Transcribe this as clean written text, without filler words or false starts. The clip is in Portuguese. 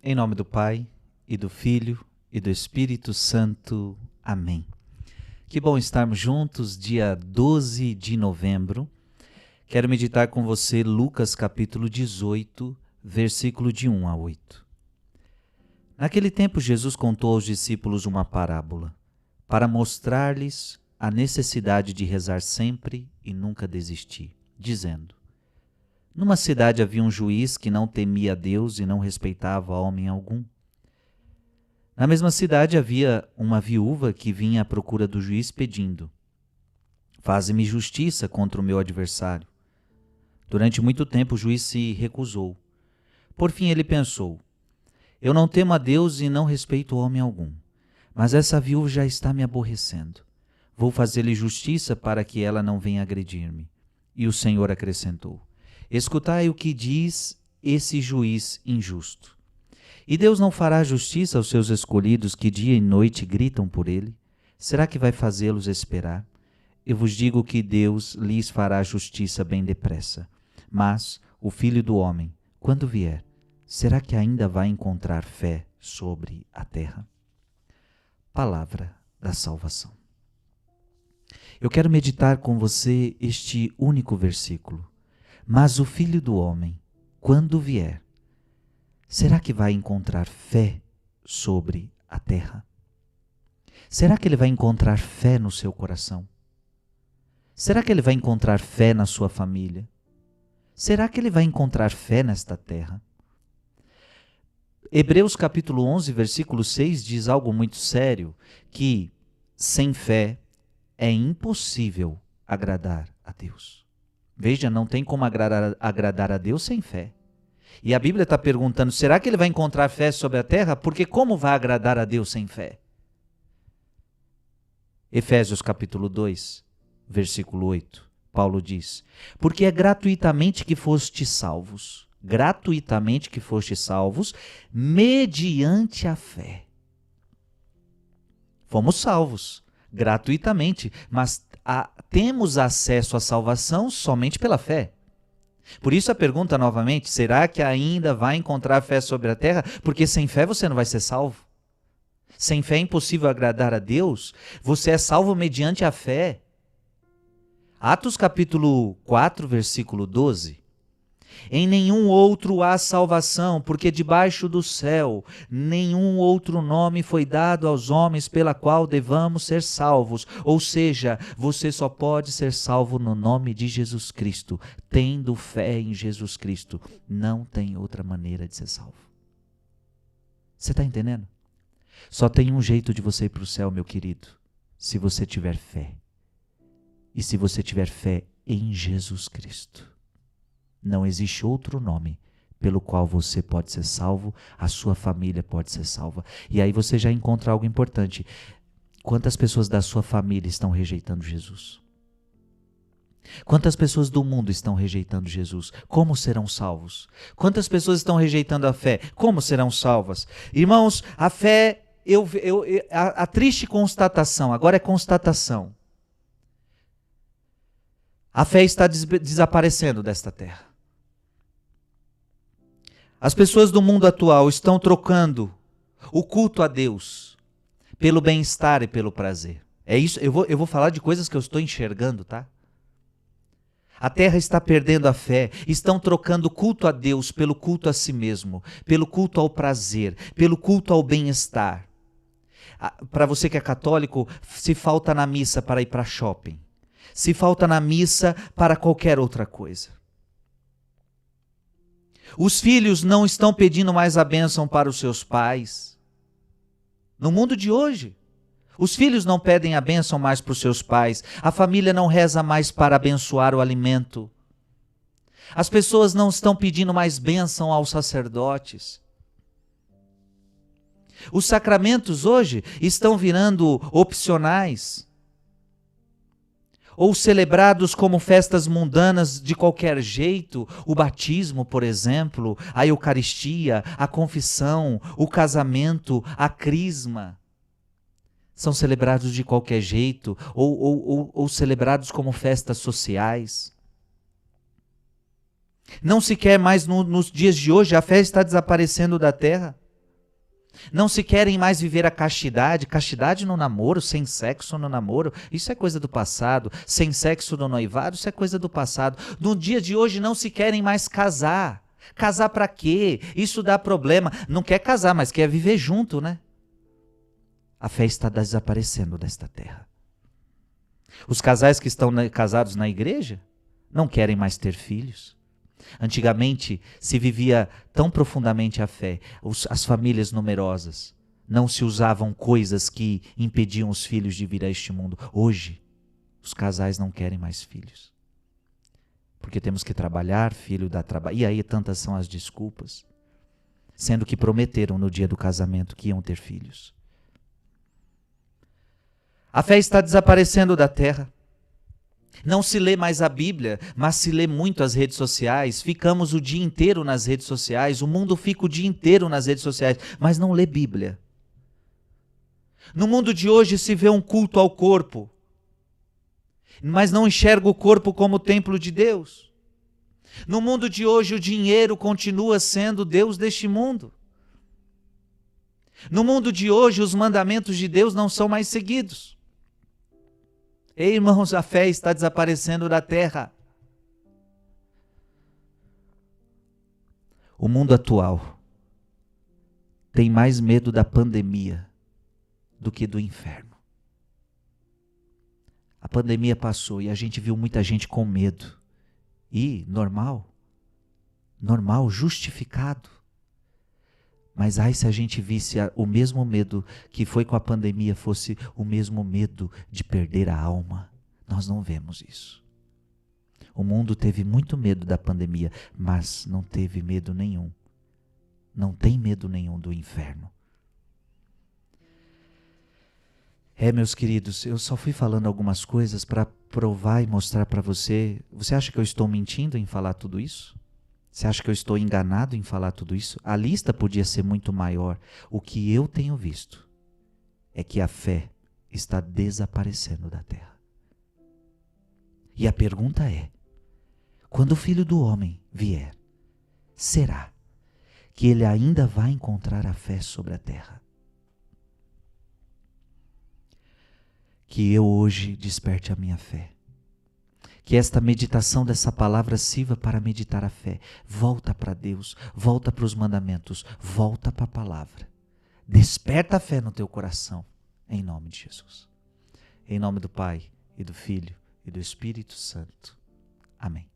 Em nome do Pai, e do Filho, e do Espírito Santo. Amém. Que bom estarmos juntos, dia 12 de novembro. Quero meditar com você Lucas capítulo 18, versículo de 1 a 8. Naquele tempo, Jesus contou aos discípulos uma parábola, para mostrar-lhes a necessidade de rezar sempre e nunca desistir, dizendo: Numa cidade havia um juiz que não temia a Deus e não respeitava homem algum. Na mesma cidade havia uma viúva que vinha à procura do juiz pedindo: Faze-me justiça contra o meu adversário. Durante muito tempo o juiz se recusou. Por fim ele pensou: Eu não temo a Deus e não respeito homem algum, mas essa viúva já está me aborrecendo. Vou fazer-lhe justiça para que ela não venha agredir-me. E o Senhor acrescentou: Escutai o que diz esse juiz injusto. E Deus não fará justiça aos seus escolhidos que dia e noite gritam por ele? Será que vai fazê-los esperar? Eu vos digo que Deus lhes fará justiça bem depressa. Mas o Filho do Homem, quando vier, será que ainda vai encontrar fé sobre a terra? Palavra da salvação. Eu quero meditar com você este único versículo. Mas o Filho do Homem, quando vier, será que vai encontrar fé sobre a terra? Será que ele vai encontrar fé no seu coração? Será que ele vai encontrar fé na sua família? Será que ele vai encontrar fé nesta terra? Hebreus capítulo 11, versículo 6 diz algo muito sério, que sem fé é impossível agradar a Deus. Veja, não tem como agradar a Deus sem fé. E a Bíblia está perguntando, será que ele vai encontrar fé sobre a terra? Porque como vai agradar a Deus sem fé? Efésios capítulo 2, versículo 8, Paulo diz: Porque é gratuitamente que fostes salvos, mediante a fé. Fomos salvos, gratuitamente, mas temos acesso à salvação somente pela fé. Por isso a pergunta novamente, será que ainda vai encontrar fé sobre a terra? Porque sem fé você não vai ser salvo. Sem fé é impossível agradar a Deus. Você é salvo mediante a fé. Atos capítulo 4, versículo 12. Em nenhum outro há salvação, porque debaixo do céu nenhum outro nome foi dado aos homens pela qual devamos ser salvos. Ou seja, você só pode ser salvo no nome de Jesus Cristo, tendo fé em Jesus Cristo. Não tem outra maneira de ser salvo. Você está entendendo? Só tem um jeito de você ir para o céu, meu querido, se você tiver fé. E se você tiver fé em Jesus Cristo. Não existe outro nome pelo qual você pode ser salvo, a sua família pode ser salva. E aí você já encontra algo importante. Quantas pessoas da sua família estão rejeitando Jesus? Quantas pessoas do mundo estão rejeitando Jesus? Como serão salvos? Quantas pessoas estão rejeitando a fé? Como serão salvas? Irmãos, a fé, a triste constatação, agora é constatação. A fé está desaparecendo desta terra. As pessoas do mundo atual estão trocando o culto a Deus pelo bem-estar e pelo prazer. É isso, eu vou falar de coisas que eu estou enxergando, tá? A terra está perdendo a fé, estão trocando o culto a Deus pelo culto a si mesmo, pelo culto ao prazer, pelo culto ao bem-estar. Para você que é católico, se falta na missa para ir para shopping. Se falta na missa para qualquer outra coisa. Os filhos não estão pedindo mais a bênção para os seus pais. No mundo de hoje, os filhos não pedem a bênção mais para os seus pais. A família não reza mais para abençoar o alimento. As pessoas não estão pedindo mais bênção aos sacerdotes. Os sacramentos hoje estão virando opcionais. Ou celebrados como festas mundanas de qualquer jeito, o batismo, por exemplo, a Eucaristia, a confissão, o casamento, a crisma. São celebrados de qualquer jeito, ou celebrados como festas sociais. Não se quer mais nos dias de hoje, a fé está desaparecendo da terra. Não se querem mais viver a castidade, castidade no namoro, sem sexo no namoro, isso é coisa do passado. Sem sexo no noivado, isso é coisa do passado. No dia de hoje não se querem mais casar. Casar para quê? Isso dá problema. Não quer casar, mas quer viver junto, né? A fé está desaparecendo desta terra. Os casais que estão casados na igreja não querem mais ter filhos. Antigamente se vivia tão profundamente a fé, as famílias numerosas, não se usavam coisas que impediam os filhos de vir a este mundo. Hoje, os casais não querem mais filhos. Porque temos que trabalhar, filho dá trabalho. E aí tantas são as desculpas, sendo que prometeram no dia do casamento que iam ter filhos. A fé está desaparecendo da terra. Não se lê mais a Bíblia, mas se lê muito as redes sociais. Ficamos o dia inteiro nas redes sociais. O mundo fica o dia inteiro nas redes sociais, mas não lê Bíblia. No mundo de hoje se vê um culto ao corpo, mas não enxerga o corpo como templo de Deus. No mundo de hoje o dinheiro continua sendo Deus deste mundo. No mundo de hoje os mandamentos de Deus não são mais seguidos. Ei, irmãos, a fé está desaparecendo da terra. O mundo atual tem mais medo da pandemia do que do inferno. A pandemia passou e a gente viu muita gente com medo. E normal, justificado. Mas ai se a gente visse o mesmo medo que foi com a pandemia fosse o mesmo medo de perder a alma. Nós não vemos isso. O mundo teve muito medo da pandemia, mas não teve medo nenhum. Não tem medo nenhum do inferno. Meus queridos, eu só fui falando algumas coisas para provar e mostrar para você. Você acha que eu estou mentindo em falar tudo isso? Você acha que eu estou enganado em falar tudo isso? A lista podia ser muito maior. O que eu tenho visto é que a fé está desaparecendo da terra. E a pergunta é, quando o Filho do Homem vier, será que ele ainda vai encontrar a fé sobre a terra? Que eu hoje desperte a minha fé. Que esta meditação dessa palavra sirva para meditar a fé. Volta para Deus, volta para os mandamentos, volta para a palavra. Desperta a fé no teu coração, em nome de Jesus. Em nome do Pai, e do Filho, e do Espírito Santo. Amém.